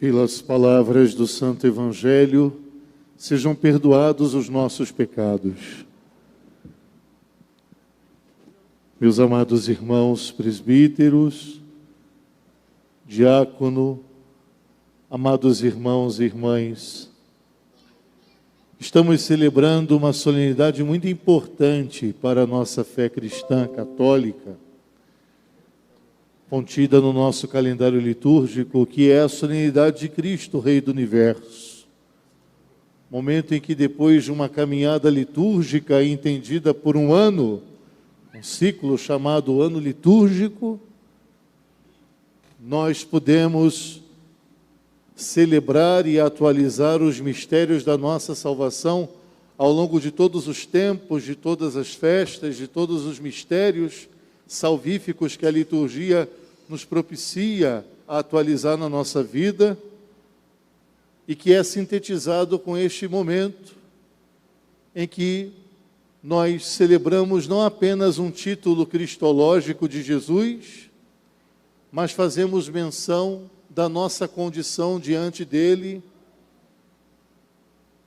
pelas palavras do Santo Evangelho, sejam perdoados os nossos pecados. Meus amados irmãos presbíteros, diácono, amados irmãos e irmãs, estamos celebrando uma solenidade muito importante para a nossa fé cristã católica, contida no nosso calendário litúrgico, que é a solenidade de Cristo, Rei do Universo. Momento em que, depois de uma caminhada litúrgica entendida por um ano, um ciclo chamado ano litúrgico, nós podemos celebrar e atualizar os mistérios da nossa salvação ao longo de todos os tempos, de todas as festas, de todos os mistérios salvíficos que a liturgia nos propicia a atualizar na nossa vida e que é sintetizado com este momento em que nós celebramos não apenas um título cristológico de Jesus, mas fazemos menção da nossa condição diante dele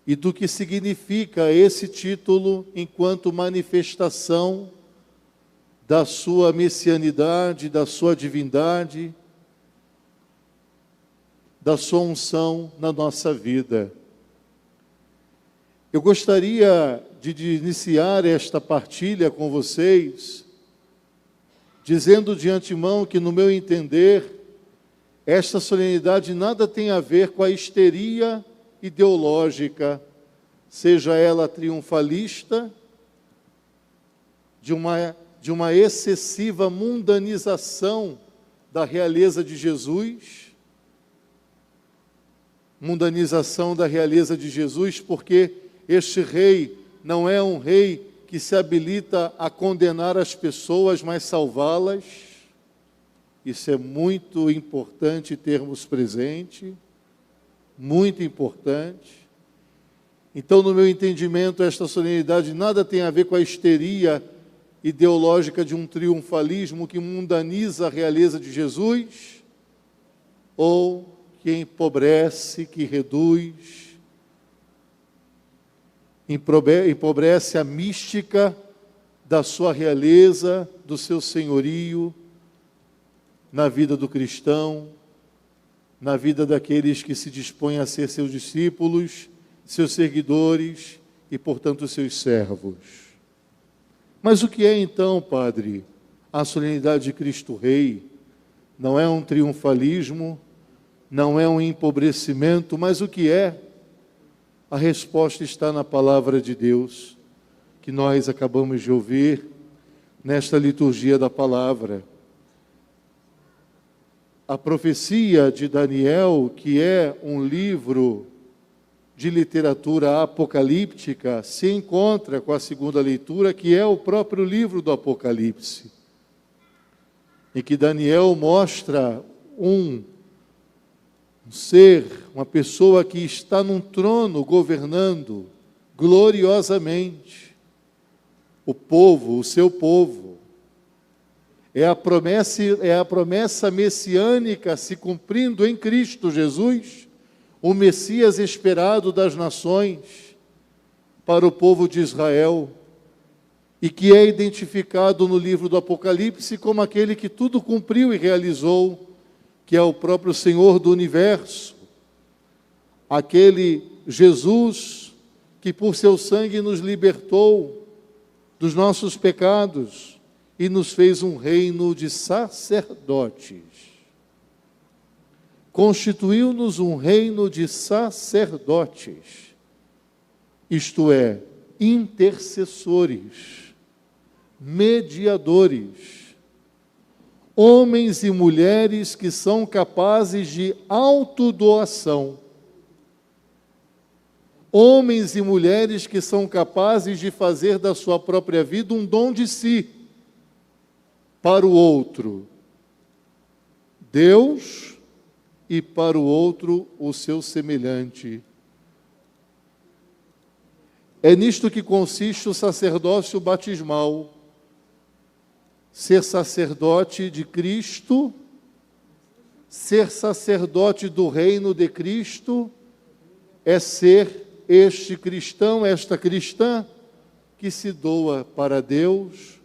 e do que significa esse título enquanto manifestação da sua messianidade, da sua divindade, da sua unção na nossa vida. Eu gostaria de iniciar esta partilha com vocês, dizendo de antemão que, no meu entender, esta solenidade nada tem a ver com a histeria ideológica, seja ela triunfalista, de uma excessiva mundanização da realeza de Jesus, porque este rei não é um rei que se habilita a condenar as pessoas, mas salvá-las. Isso é muito importante termos presente, muito importante. Então, no meu entendimento, esta solenidade nada tem a ver com a histeria ideológica de um triunfalismo que mundaniza a realeza de Jesus, ou que empobrece, que reduz, empobrece a mística da sua realeza, do seu senhorio, na vida do cristão, na vida daqueles que se dispõem a ser seus discípulos, seus seguidores e, portanto, seus servos. Mas o que é então, Padre, a solenidade de Cristo Rei? Não é um triunfalismo, não é um empobrecimento, mas o que é? A resposta está na palavra de Deus, que nós acabamos de ouvir nesta liturgia da palavra. A profecia de Daniel, que é um livro de literatura apocalíptica, se encontra com a segunda leitura, que é o próprio livro do Apocalipse, em que Daniel mostra um ser, uma pessoa que está num trono governando gloriosamente o povo, o seu povo. É a promessa messiânica se cumprindo em Cristo Jesus, o Messias esperado das nações para o povo de Israel, e que é identificado no livro do Apocalipse como aquele que tudo cumpriu e realizou, que é o próprio Senhor do Universo, aquele Jesus que por seu sangue nos libertou dos nossos pecados e nos fez um reino de sacerdotes. Constituiu-nos um reino de sacerdotes, isto é, intercessores, mediadores, homens e mulheres que são capazes de autodoação, homens e mulheres que são capazes de fazer da sua própria vida um dom de si, para o outro, Deus, e para o outro, o seu semelhante. É nisto que consiste o sacerdócio batismal. Ser sacerdote de Cristo Ser sacerdote do reino de Cristo é ser este cristão, esta cristã, que se doa para Deus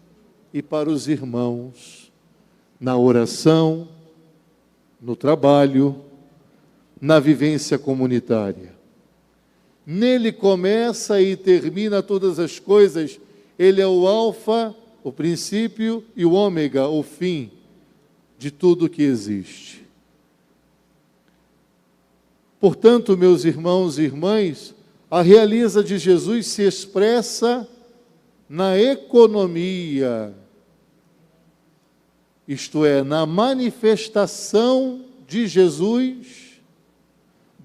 e para os irmãos, na oração, no trabalho, na vivência comunitária. Nele começa e termina todas as coisas. Ele é o alfa, o princípio, e o ômega, o fim de tudo que existe. Portanto, meus irmãos e irmãs, a realeza de Jesus se expressa na economia, isto é, na manifestação de Jesus,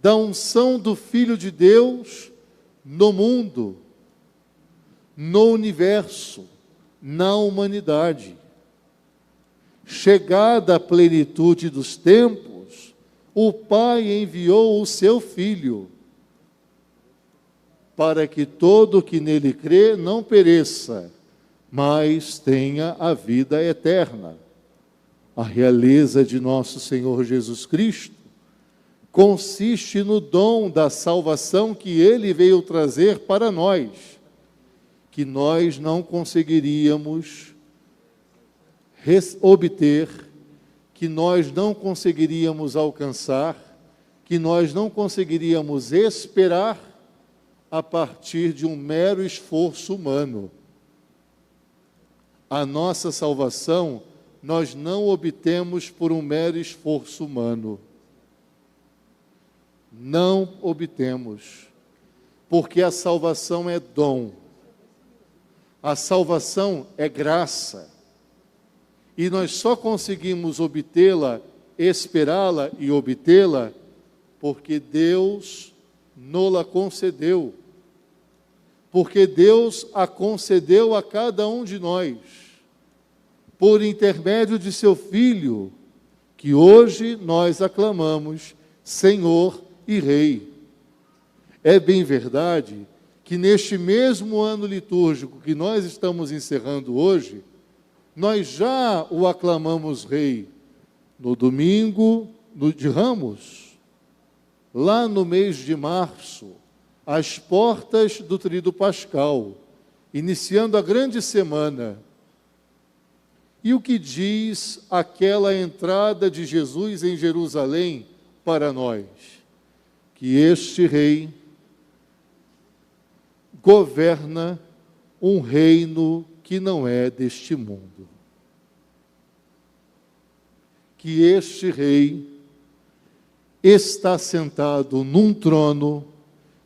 da unção do Filho de Deus no mundo, no universo, na humanidade. Chegada a plenitude dos tempos, o Pai enviou o seu Filho, para que todo que nele crê não pereça, mas tenha a vida eterna. A realeza de nosso Senhor Jesus Cristo consiste no dom da salvação que Ele veio trazer para nós, que nós não conseguiríamos obter, que nós não conseguiríamos alcançar, que nós não conseguiríamos esperar a partir de um mero esforço humano. A nossa salvação nós não obtemos por um mero esforço humano. Não obtemos, porque a salvação é dom. A salvação é graça. E nós só conseguimos obtê-la, esperá-la e obtê-la, porque Deus nos-la concedeu. Porque Deus a concedeu a cada um de nós, por intermédio de seu Filho, que hoje nós aclamamos Senhor e Rei. É bem verdade que neste mesmo ano litúrgico que nós estamos encerrando hoje, nós já o aclamamos Rei no domingo de Ramos, lá no mês de março, às portas do Tríduo Pascal, iniciando a grande semana. E o que diz aquela entrada de Jesus em Jerusalém para nós? Que este Rei governa um reino que não é deste mundo. Que este Rei está sentado num trono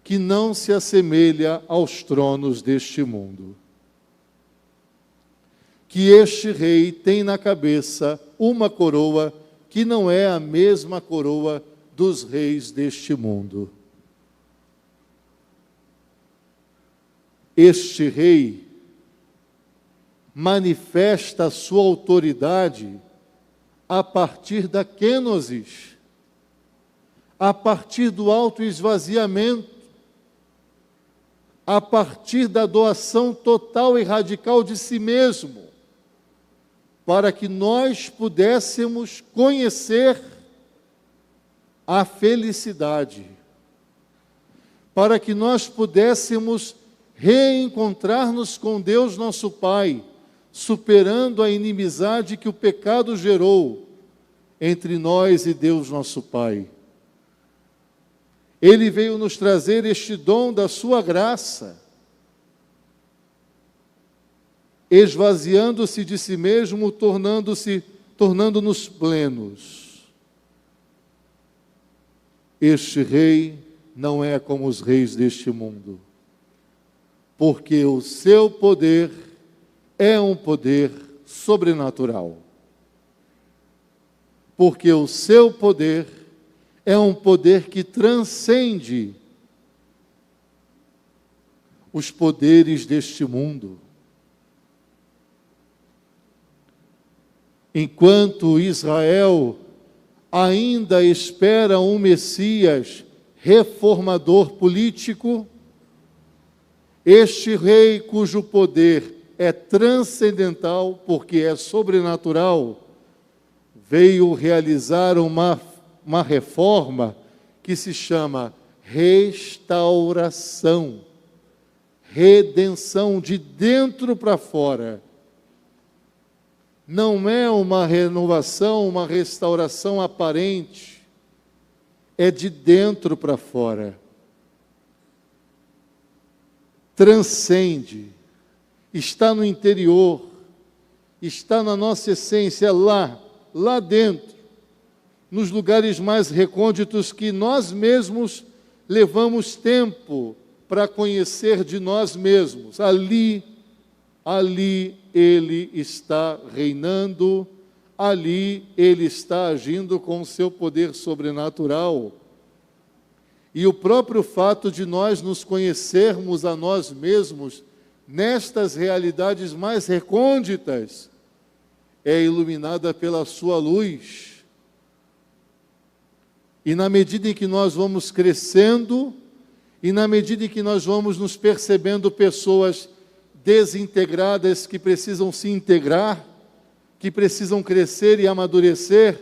que não se assemelha aos tronos deste mundo. Que este Rei tem na cabeça uma coroa que não é a mesma coroa dos reis deste mundo. Este Rei manifesta a sua autoridade a partir da kenosis, a partir do autoesvaziamento, a partir da doação total e radical de si mesmo, para que nós pudéssemos conhecer a felicidade, para que nós pudéssemos reencontrar-nos com Deus nosso Pai, superando a inimizade que o pecado gerou entre nós e Deus nosso Pai. Ele veio nos trazer este dom da sua graça, esvaziando-se de si mesmo, tornando-nos plenos. Este Rei não é como os reis deste mundo, porque o seu poder é um poder sobrenatural. Porque o seu poder é um poder que transcende os poderes deste mundo. Enquanto Israel ainda espera um Messias reformador político, este Rei cujo poder é transcendental, porque é sobrenatural, veio realizar uma uma reforma que se chama restauração, redenção de dentro para fora. Não é uma renovação, uma restauração aparente, é de dentro para fora. Transcende, está no interior, está na nossa essência, lá dentro, nos lugares mais recônditos que nós mesmos levamos tempo para conhecer de nós mesmos. Ali Ele está reinando, ali Ele está agindo com o seu poder sobrenatural. E o próprio fato de nós nos conhecermos a nós mesmos nestas realidades mais recônditas é iluminada pela sua luz. E na medida em que nós vamos crescendo, e na medida em que nós vamos nos percebendo pessoas desintegradas que precisam se integrar, que precisam crescer e amadurecer,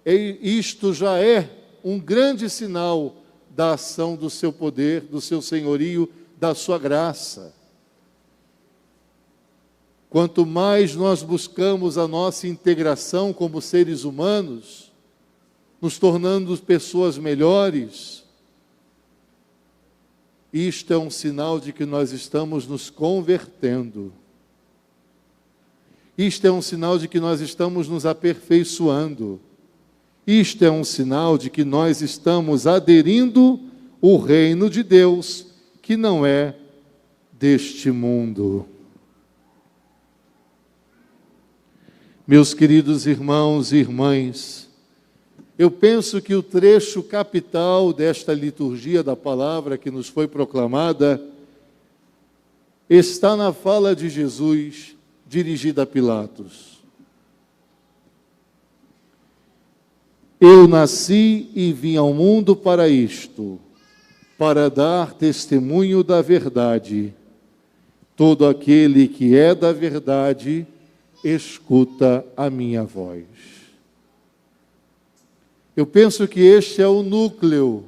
isto já é um grande sinal da ação do seu poder, do seu senhorio, da sua graça. Quanto mais nós buscamos a nossa integração como seres humanos, nos tornando pessoas melhores, isto é um sinal de que nós estamos nos convertendo. Isto é um sinal de que nós estamos nos aperfeiçoando. Isto é um sinal de que nós estamos aderindo ao reino de Deus, que não é deste mundo. Meus queridos irmãos e irmãs, eu penso que o trecho capital desta liturgia da palavra que nos foi proclamada está na fala de Jesus dirigida a Pilatos. Eu nasci e vim ao mundo para isto, para dar testemunho da verdade. Todo aquele que é da verdade, escuta a minha voz. Eu penso que este é o núcleo,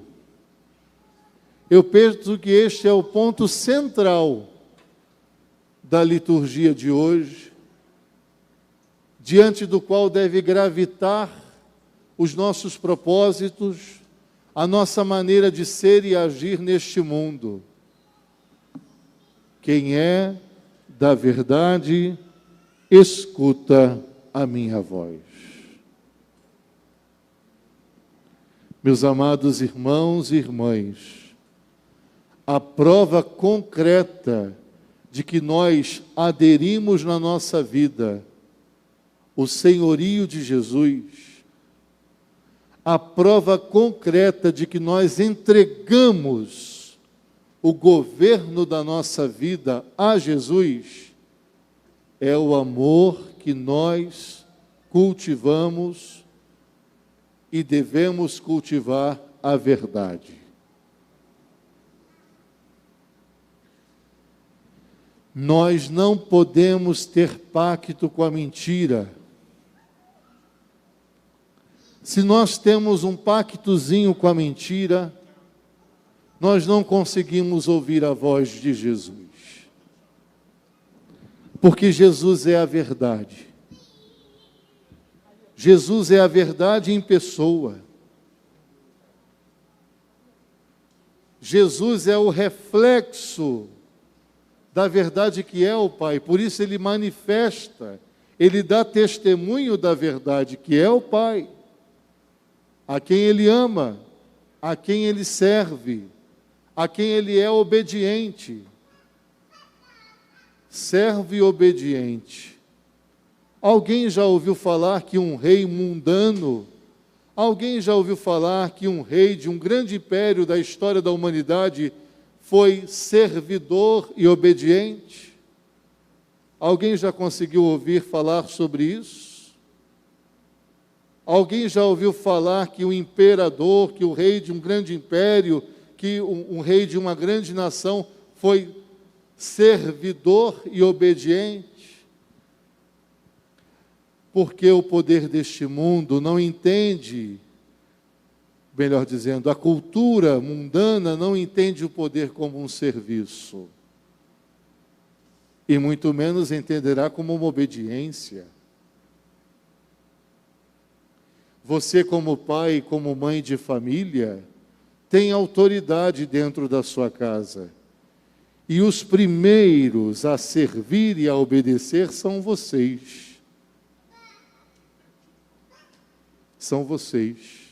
eu penso que este é o ponto central da liturgia de hoje, diante do qual deve gravitar os nossos propósitos, a nossa maneira de ser e agir neste mundo. Quem é da verdade, escuta a minha voz. Meus amados irmãos e irmãs, a prova concreta de que nós aderimos na nossa vida o senhorio de Jesus, a prova concreta de que nós entregamos o governo da nossa vida a Jesus, é o amor que nós cultivamos e devemos cultivar a verdade. Nós não podemos ter pacto com a mentira. Se nós temos um pactozinho com a mentira, nós não conseguimos ouvir a voz de Jesus. Porque Jesus é a verdade. Jesus é a verdade em pessoa. Jesus é o reflexo da verdade que é o Pai. Por isso ele manifesta, ele dá testemunho da verdade que é o Pai, a quem ele ama, a quem ele serve, a quem ele é obediente. Servo e obediente. Alguém já ouviu falar que um rei mundano, alguém já ouviu falar que um rei de um grande império da história da humanidade foi servidor e obediente? Alguém já conseguiu ouvir falar sobre isso? Alguém já ouviu falar que o imperador, que o rei de um grande império, que um rei de uma grande nação foi servidor e obediente? Porque o poder deste mundo não entende melhor dizendo, a cultura mundana não entende o poder como um serviço. E muito menos entenderá como uma obediência. Você, como pai e como mãe de família, tem autoridade dentro da sua casa. E os primeiros a servir e a obedecer são vocês. São vocês.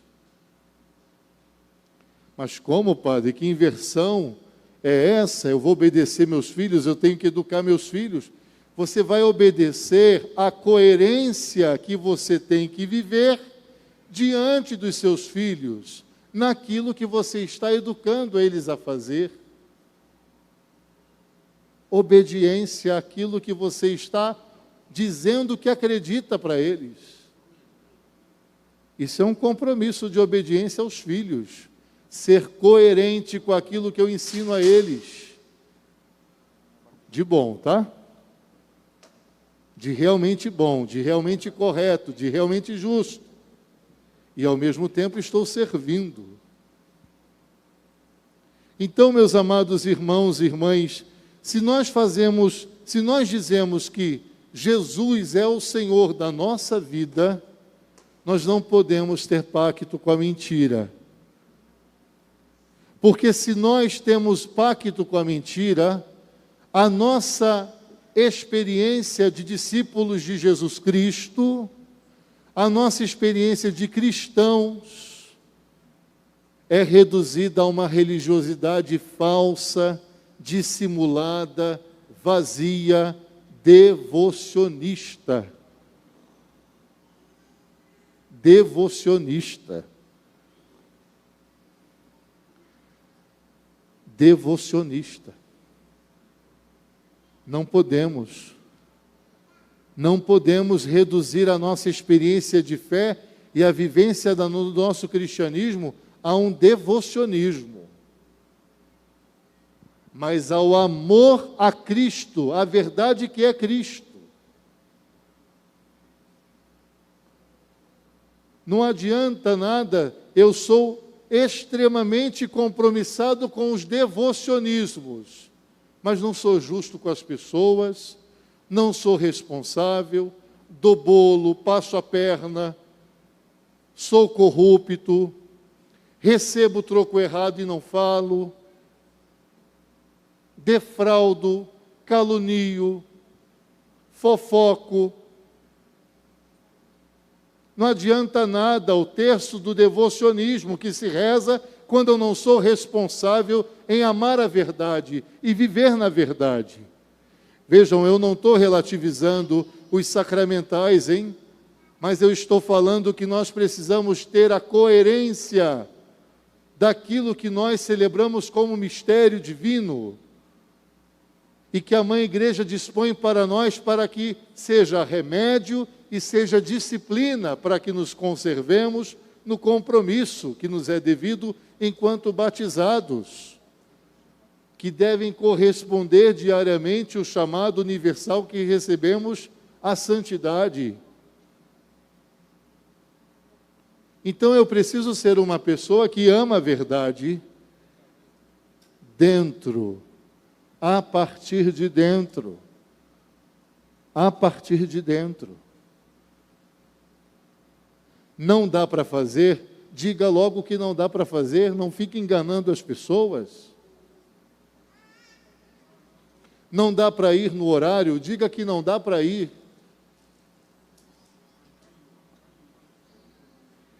Mas como, padre, que inversão é essa? Eu vou obedecer meus filhos, eu tenho que educar meus filhos. Você vai obedecer à coerência que você tem que viver diante dos seus filhos, naquilo que você está educando eles a fazer. Obediência àquilo que você está dizendo que acredita para eles. Isso é um compromisso de obediência aos filhos. Ser coerente com aquilo que eu ensino a eles. De bom, tá? De realmente bom, de realmente correto, de realmente justo. E ao mesmo tempo estou servindo. Então, meus amados irmãos e irmãs, se nós dizemos que Jesus é o Senhor da nossa vida, nós não podemos ter pacto com a mentira. Porque se nós temos pacto com a mentira, a nossa experiência de discípulos de Jesus Cristo, a nossa experiência de cristãos, é reduzida a uma religiosidade falsa, dissimulada, vazia, devocionista. Devocionista. Devocionista. Não podemos reduzir a nossa experiência de fé e a vivência do nosso cristianismo a um devocionismo, mas ao amor a Cristo, a verdade que é Cristo. Não adianta nada, eu sou extremamente compromissado com os devocionismos, mas não sou justo com as pessoas, não sou responsável, dou bolo, passo a perna, sou corrupto, recebo o troco errado e não falo, defraudo, calunio, fofoco. Não adianta nada o terço do devocionismo que se reza quando eu não sou responsável em amar a verdade e viver na verdade. Vejam, eu não estou relativizando os sacramentais, hein? Mas eu estou falando que nós precisamos ter a coerência daquilo que nós celebramos como mistério divino e que a Mãe Igreja dispõe para nós para que seja remédio e seja disciplina para que nos conservemos no compromisso que nos é devido enquanto batizados, que devem corresponder diariamente o chamado universal que recebemos à santidade. Então eu preciso ser uma pessoa que ama a verdade dentro, a partir de dentro. A partir de dentro. Não dá para fazer, diga logo que não dá para fazer, não fique enganando as pessoas. Não dá para ir no horário, diga que não dá para ir.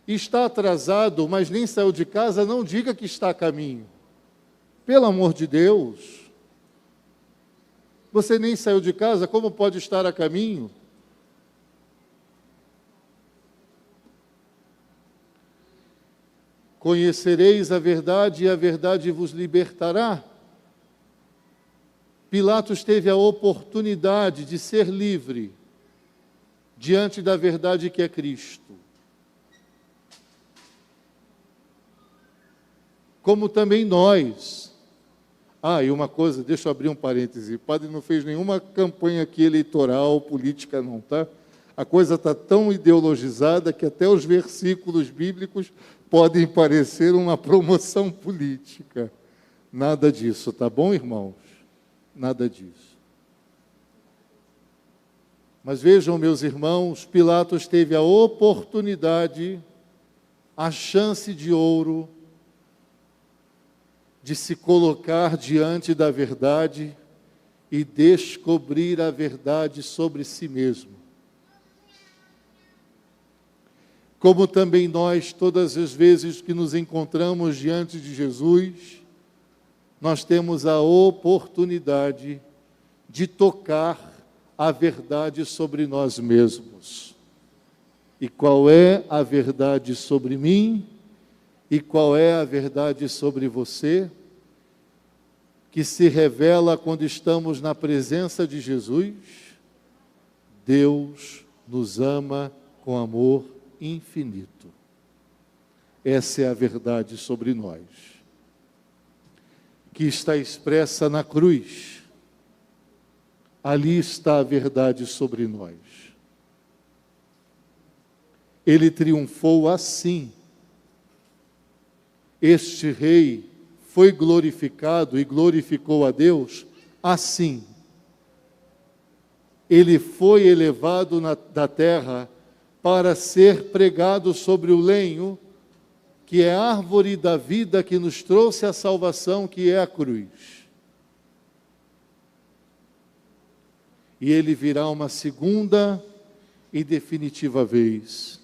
Está atrasado, mas nem saiu de casa, não diga que está a caminho. Pelo amor de Deus. Você nem saiu de casa, como pode estar a caminho? Conhecereis a verdade e a verdade vos libertará. Pilatos teve a oportunidade de ser livre diante da verdade que é Cristo. Como também nós. E uma coisa, deixa eu abrir um parêntese. O padre não fez nenhuma campanha aqui eleitoral, política não, tá? A coisa está tão ideologizada que até os versículos bíblicos podem parecer uma promoção política. Nada disso, tá bom, irmãos? Nada disso. Mas vejam, meus irmãos, Pilatos teve a oportunidade, a chance de ouro, de se colocar diante da verdade e descobrir a verdade sobre si mesmo. Como também nós, todas as vezes que nos encontramos diante de Jesus, nós temos a oportunidade de tocar a verdade sobre nós mesmos. E qual é a verdade sobre mim? E qual é a verdade sobre você? Que se revela quando estamos na presença de Jesus. Deus nos ama com amor infinito. Essa é a verdade sobre nós, que está expressa na cruz. Ali está a verdade sobre nós. Ele triunfou assim. Este rei foi glorificado e glorificou a Deus assim. Ele foi elevado da terra para ser pregado sobre o lenho, que é a árvore da vida que nos trouxe a salvação, que é a cruz. E ele virá uma segunda e definitiva vez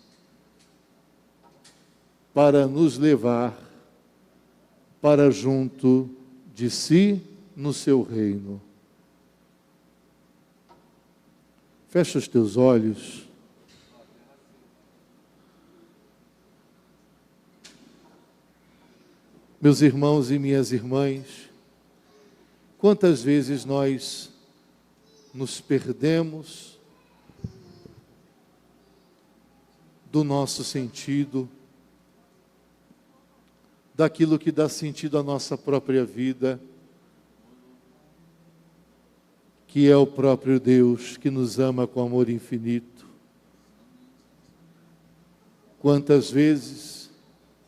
para nos levar para junto de si no seu reino. Fecha os teus olhos. Meus irmãos e minhas irmãs, quantas vezes nós nos perdemos do nosso sentido, daquilo que dá sentido à nossa própria vida, que é o próprio Deus que nos ama com amor infinito. Quantas vezes,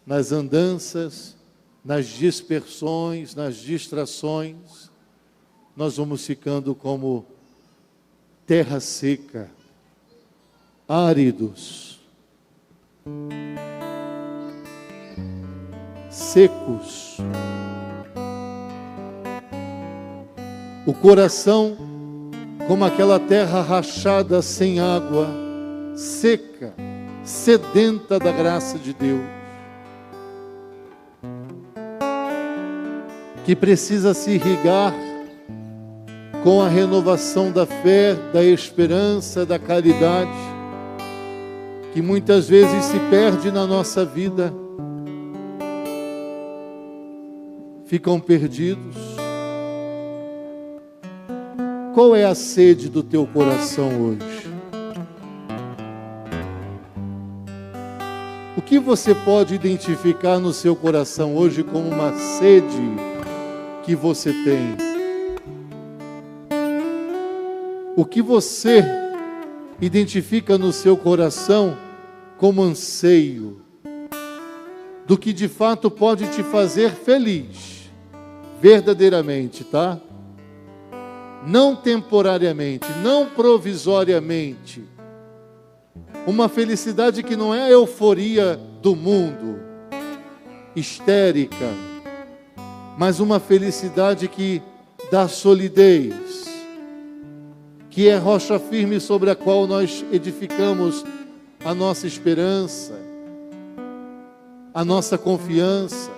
nas andanças, nas dispersões, nas distrações, nós vamos ficando como terra seca, áridos, secos. O coração como aquela terra rachada sem água, seca, sedenta da graça de Deus, que precisa se irrigar com a renovação da fé, da esperança, da caridade, que muitas vezes se perde na nossa vida. Ficam perdidos. Qual é a sede do teu coração hoje? O que você pode identificar no seu coração hoje como uma sede que você tem? O que você identifica no seu coração como anseio, do que de fato pode te fazer feliz, verdadeiramente, tá? Não temporariamente, não provisoriamente. Uma felicidade que não é a euforia do mundo, histérica, mas uma felicidade que dá solidez, que é rocha firme sobre a qual nós edificamos a nossa esperança, a nossa confiança,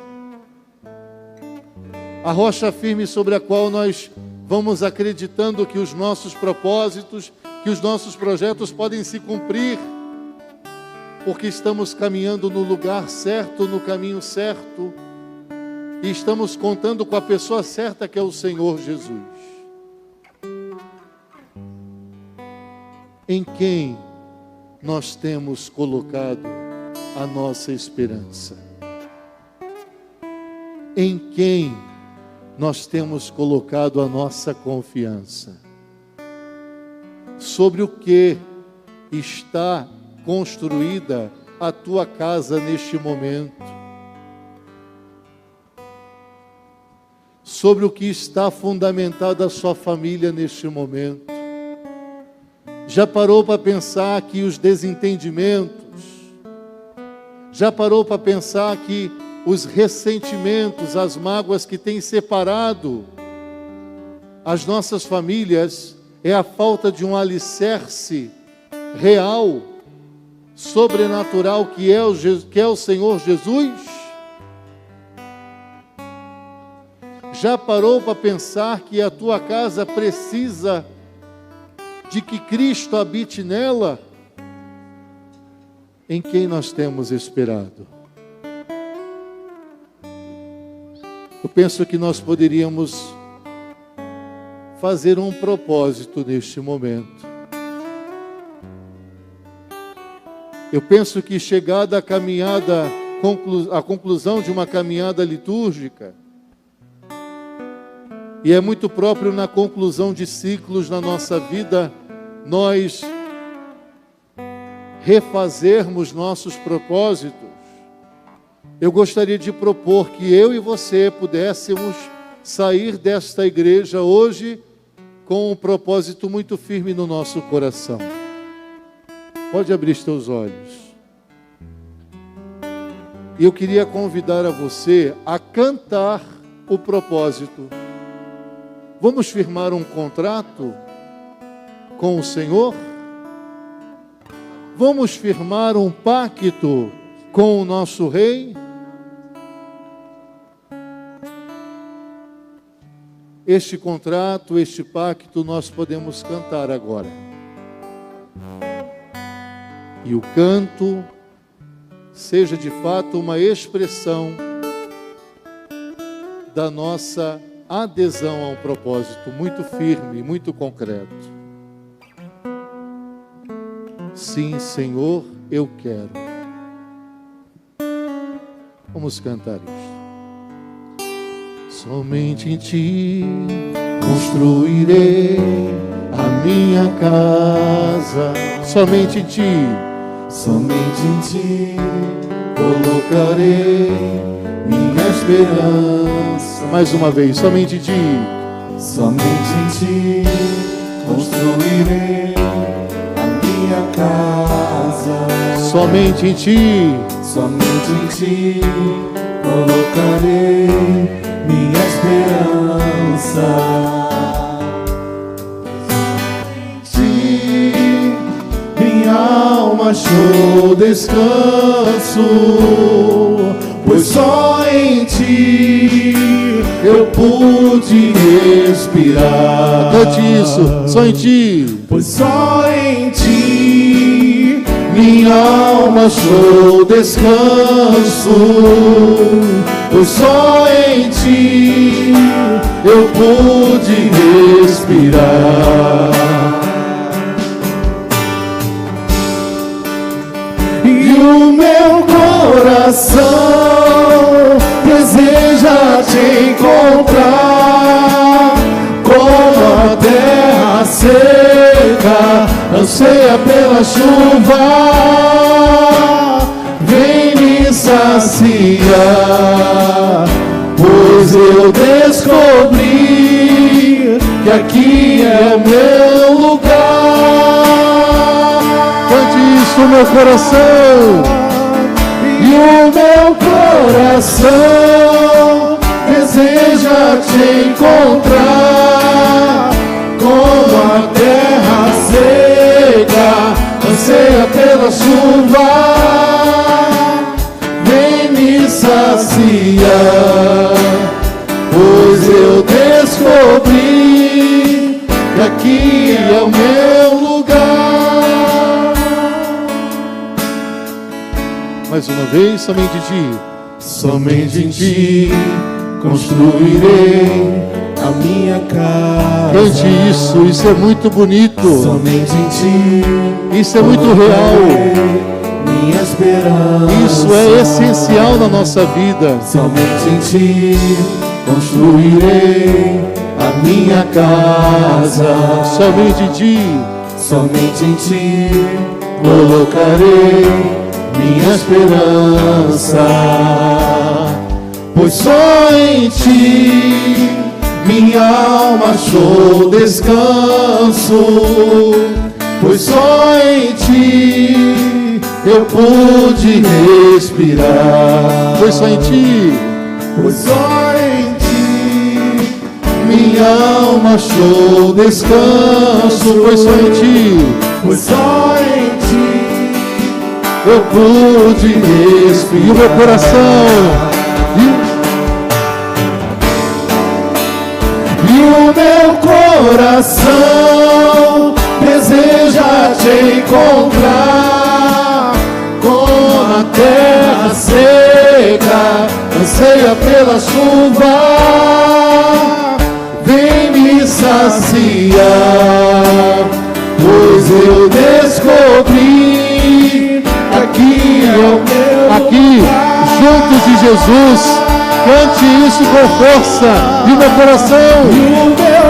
a rocha firme sobre a qual nós vamos acreditando que os nossos propósitos, que os nossos projetos podem se cumprir, porque estamos caminhando no lugar certo, no caminho certo, e estamos contando com a pessoa certa, que é o Senhor Jesus. Em quem nós temos colocado a nossa esperança? Em quem nós temos colocado a nossa confiança? Sobre o que está construída a tua casa neste momento? Sobre o que está fundamentada a sua família neste momento? Já parou para pensar que os desentendimentos, já parou para pensar que os ressentimentos, as mágoas que têm separado as nossas famílias é a falta de um alicerce real, sobrenatural, que é o Senhor Jesus? Já parou para pensar que a tua casa precisa de que Cristo habite nela? Em quem nós temos esperado? Eu penso que nós poderíamos fazer um propósito neste momento. Eu penso que chegada a caminhada, a conclusão de uma caminhada litúrgica, e é muito próprio na conclusão de ciclos na nossa vida, nós refazermos nossos propósitos. Eu gostaria de propor que eu e você pudéssemos sair desta igreja hoje com um propósito muito firme no nosso coração. Pode abrir os teus olhos. E eu queria convidar a você a cantar o propósito. Vamos firmar um contrato com o Senhor? Vamos firmar um pacto com o nosso Rei? Este contrato, este pacto, nós podemos cantar agora. E o canto seja de fato uma expressão da nossa adesão a um propósito muito firme, muito concreto. Sim, Senhor, eu quero. Vamos cantar isto. Somente em Ti construirei a minha casa. Somente em Ti. Somente em Ti colocarei minha esperança. Mais uma vez, somente em Ti. Somente em Ti construirei a minha casa. Somente em Ti. Somente em Ti colocarei minha esperança. Ti, minha alma achou descanso, pois só em Ti eu pude respirar. Cante isso, só em Ti. Pois só em Ti minha alma achou descanso, pois só em Ti eu pude respirar. E o meu coração deseja Te encontrar, como a terra seca anseia pela chuva. Vem me saciar, pois eu descobri que aqui é o meu lugar. Cante isso, meu coração. E o meu coração deseja Te encontrar, como a terra seca anseia pela chuva. Vem me saciar, pois eu descobri que aqui é o meu lugar. Mais uma vez, somente em Ti. Somente em Ti construirei a minha casa. Cante isso, isso é muito bonito. Somente em Ti Isso é muito real. minha esperança. Isso é essencial na nossa vida. Somente em Ti construirei a minha casa. Somente em Ti. Somente em Ti colocarei minha esperança, pois só em Ti minha alma achou descanso, pois só em Ti eu pude respirar, pois só em Ti, pois só em Ti minha alma achou descanso, pois só em Ti, pois só em Ti eu pude respirar. E o meu coração, e o meu coração deseja Te encontrar, como a terra seca anseia pela chuva. Vem me saciar, pois eu descobri que aqui é o meu aqui, juntos de Jesus. Cante isso com força. E o meu coração, e o meu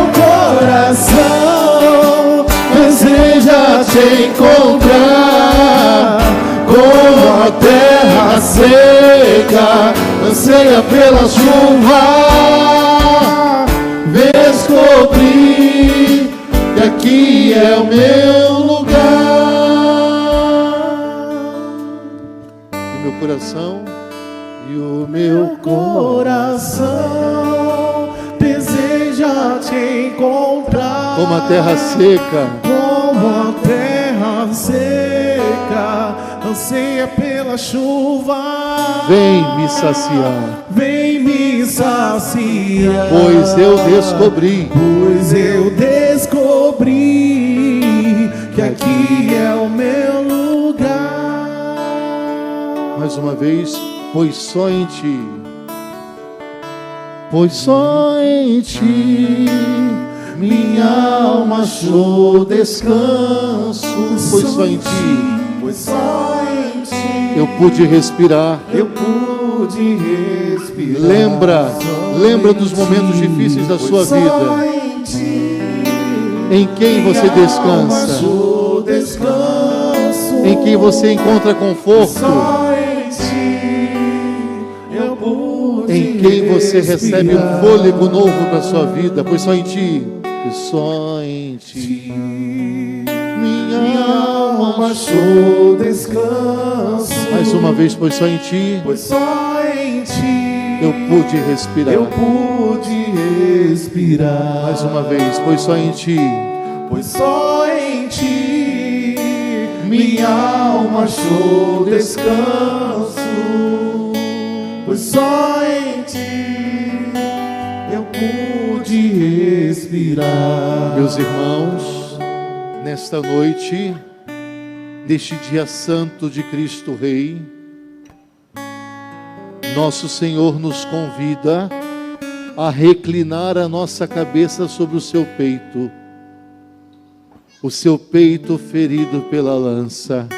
coração deseja Te encontrar, como a terra seca anseia pela chuva. Descobri que aqui é o meu lugar. E meu coração, e o meu coração deseja Te encontrar, como a terra seca, como a terra seca anseia pela chuva. Vem me saciar, vem me saciar, pois eu descobri que aqui é o meu lugar. Mais uma vez, pois só em Ti, pois só em Ti minha alma achou descanso, pois só em Ti, pois só em Ti eu pude respirar. Lembra dos momentos difíceis da sua vida. Em quem você descansa, em quem você encontra conforto, em quem você recebe um fôlego novo para a sua vida, pois só em Ti, minha alma achou descanso. Mais uma vez, pois só em Ti, eu pude respirar. Mais uma vez, pois só em Ti, minha alma achou descanso, pois só em Ti eu pude respirar. Meus irmãos, nesta noite, neste dia santo de Cristo Rei, nosso Senhor nos convida a reclinar a nossa cabeça sobre o seu peito ferido pela lança,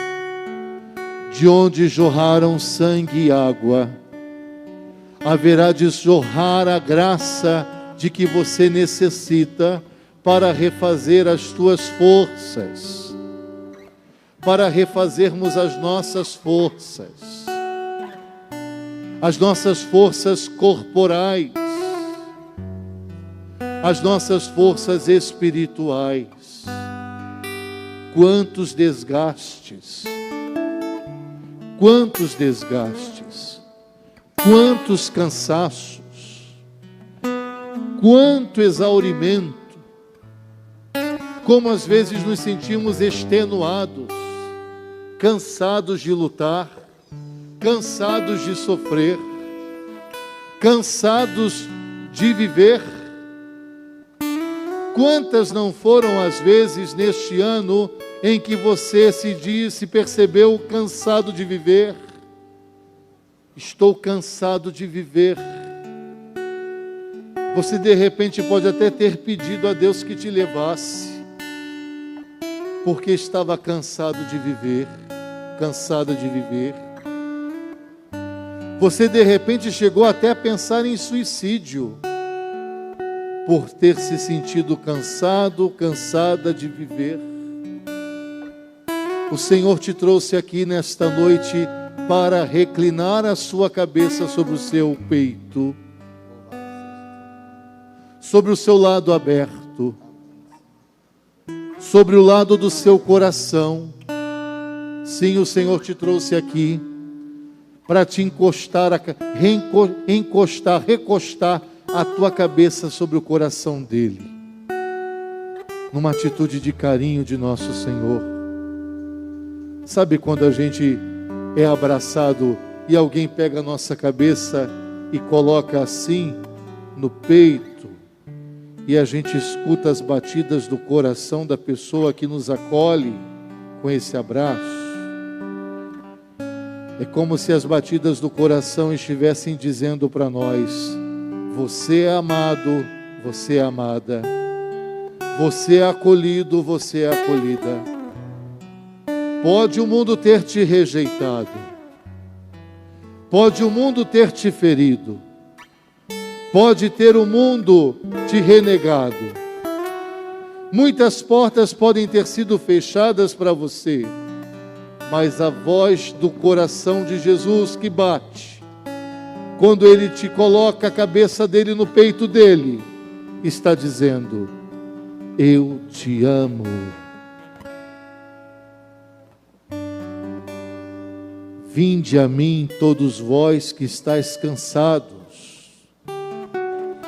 de onde jorraram sangue e água. Haverá de jorrar a graça de que você necessita para refazer as tuas forças, para refazermos as nossas forças corporais, as nossas forças espirituais. Quantos desgastes, quantos cansaços, quanto exaurimento, como às vezes nos sentimos extenuados, cansados de lutar, cansados de sofrer, cansados de viver. Quantas não foram as vezes neste ano em que você se percebeu cansado de viver? Estou cansado de viver. Você de repente pode até ter pedido a Deus que te levasse, porque estava cansado de viver, cansada de viver. Você de repente chegou até a pensar em suicídio, por ter se sentido cansado, cansada de viver. O Senhor te trouxe aqui nesta noite para reclinar a sua cabeça sobre o seu peito, sobre o seu lado aberto, sobre o lado do seu coração. Sim, o Senhor te trouxe aqui para te recostar a tua cabeça sobre o coração dele, numa atitude de carinho de nosso Senhor. Sabe quando a gente é abraçado e alguém pega a nossa cabeça e coloca assim no peito, e a gente escuta as batidas do coração da pessoa que nos acolhe com esse abraço? É como se as batidas do coração estivessem dizendo para nós: você é amado, você é amada, você é acolhido, você é acolhida. Pode o mundo ter te rejeitado, pode o mundo ter te ferido, pode ter o mundo te renegado, muitas portas podem ter sido fechadas para você, mas a voz do coração de Jesus que bate, quando Ele te coloca a cabeça dele no peito dele, está dizendo: eu te amo. Vinde a mim todos vós que estáis cansados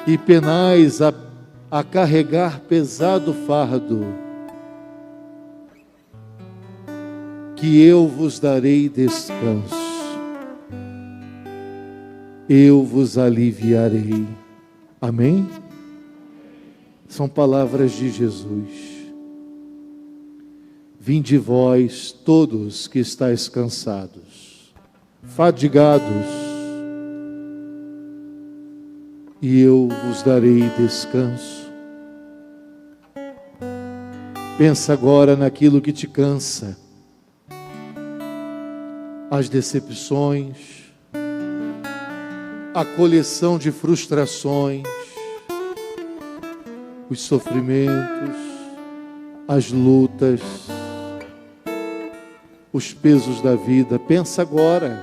e penais a carregar pesado fardo, que eu vos darei descanso. Eu vos aliviarei. Amém? São palavras de Jesus. Vinde vós todos que estáis cansados, fadigados, e eu vos darei descanso. Pensa agora naquilo que te cansa, as decepções, a coleção de frustrações, os sofrimentos, as lutas, os pesos da vida. Pensa agora,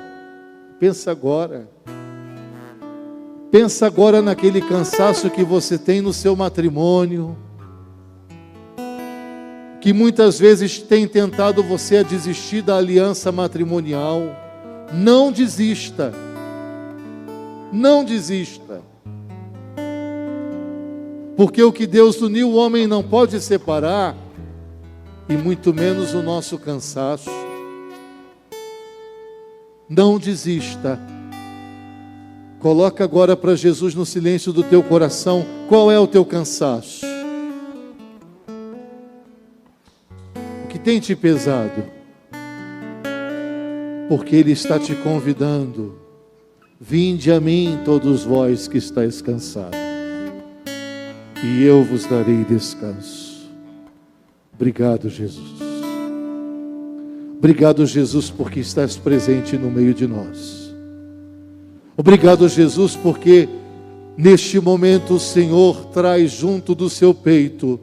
pensa agora. Pensa agora naquele cansaço que você tem no seu matrimônio, que muitas vezes tem tentado você a desistir da aliança matrimonial. Não desista. Não desista. Porque o que Deus uniu, o homem não pode separar, e muito menos o nosso cansaço. Não desista. Coloca agora para Jesus no silêncio do teu coração, qual é o teu cansaço? O que tem te pesado? Porque Ele está te convidando. Vinde a mim todos vós que estáis cansados, e eu vos darei descanso. Obrigado, Jesus. Obrigado, Jesus, porque estás presente no meio de nós. Obrigado, Jesus, porque neste momento o Senhor traz junto do seu peito,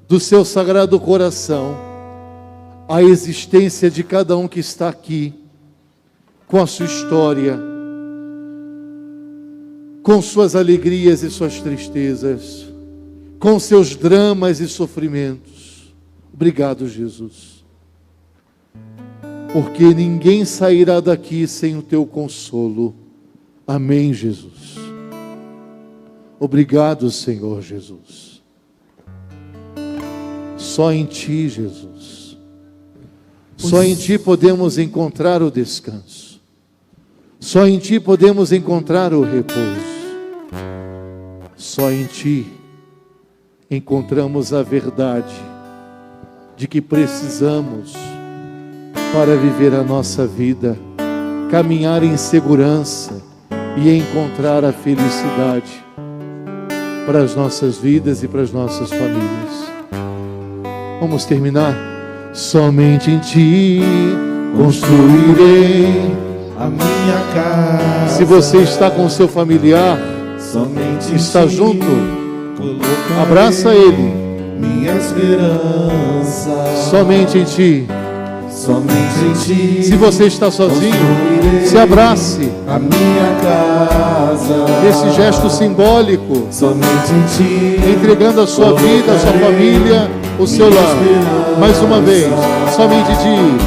do seu sagrado coração, a existência de cada um que está aqui, com a sua história, com suas alegrias e suas tristezas, com seus dramas e sofrimentos. Obrigado, Jesus, porque ninguém sairá daqui sem o teu consolo. Amém, Jesus. Obrigado, Senhor Jesus. Só em Ti, Jesus. Só em Ti podemos encontrar o descanso. Só em Ti podemos encontrar o repouso. Só em Ti encontramos a verdade de que precisamos para viver a nossa vida, caminhar em segurança e encontrar a felicidade para as nossas vidas e para as nossas famílias. Vamos terminar? Somente em Ti construirei a minha casa. Se você está com o seu familiar, somente está junto, colocarei abraça ele. minha esperança. Somente em Ti Somente em Ti. Se você está sozinho, se abrace. A minha casa. Esse gesto simbólico, Somente em Ti. entregando a sua vida, a sua família, o seu lar. Mais uma vez, somente em Ti.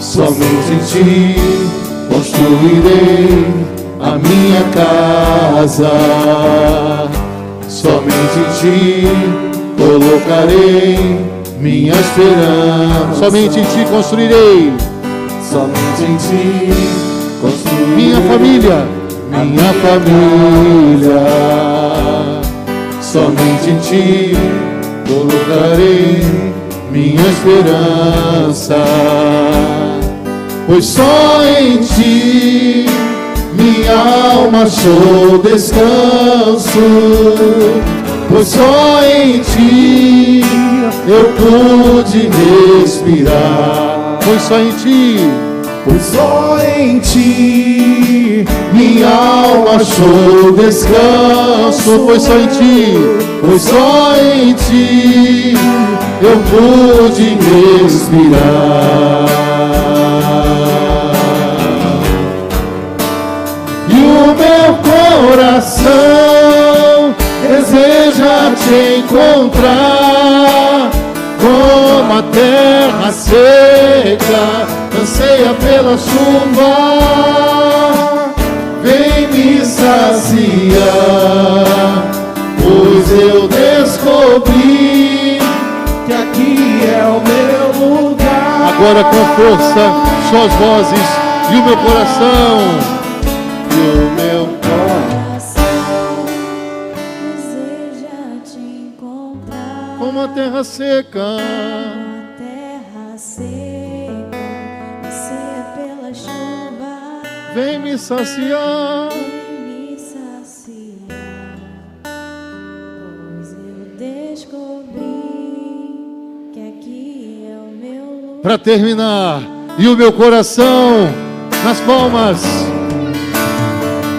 Somente em Ti construirei a minha casa. Somente em Ti colocarei minha esperança. Somente em Ti construirei Somente em Ti construirei minha família. minha família. Somente em Ti colocarei minha esperança. Pois só em Ti minha alma achou descanso. Pois só em Ti eu pude respirar. Pois só em Ti, Pois só em Ti minha alma achou descanso. pois só em Ti, Pois só em Ti eu pude respirar. E o meu coração deseja Te encontrar, como a terra seca anseia pela chuva. Vem me saciar, pois eu descobri que aqui é o meu lugar. agora com força, suas vozes e o meu coração. E o meu Deseja Te encontrar, Como a terra seca, a terra seca, anseia pela chuva. vem me saciar. Vem me saciar, pois eu descobri que aqui é o meu lugar. Para terminar, e o meu coração nas palmas.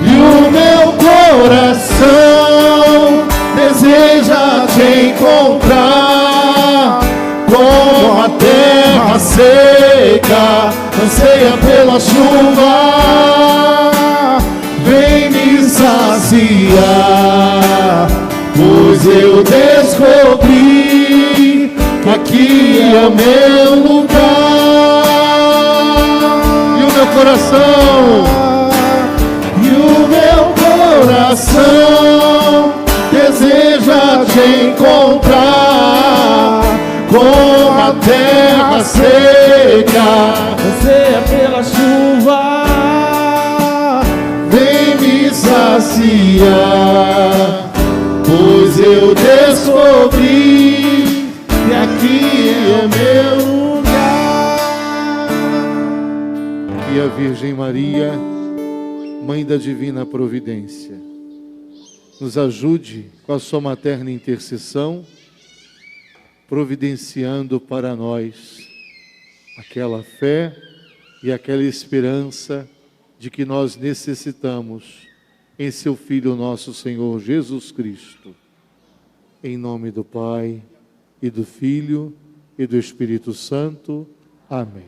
E o meu coração deseja Te encontrar, como a terra seca anseia pela chuva. Vem me saciar, pois eu descobri que aqui é o meu lugar. E o meu coração, E o meu coração deseja Te encontrar, como a terra seca anseia pela chuva. Vem me saciar, pois eu descobri que aqui é meu lugar. e a Virgem Maria, Mãe da Divina Providência, nos ajude com a sua materna intercessão, providenciando para nós aquela fé e aquela esperança de que nós necessitamos em seu Filho nosso Senhor Jesus Cristo. Em nome do Pai, e do Filho, e do Espírito Santo. Amém.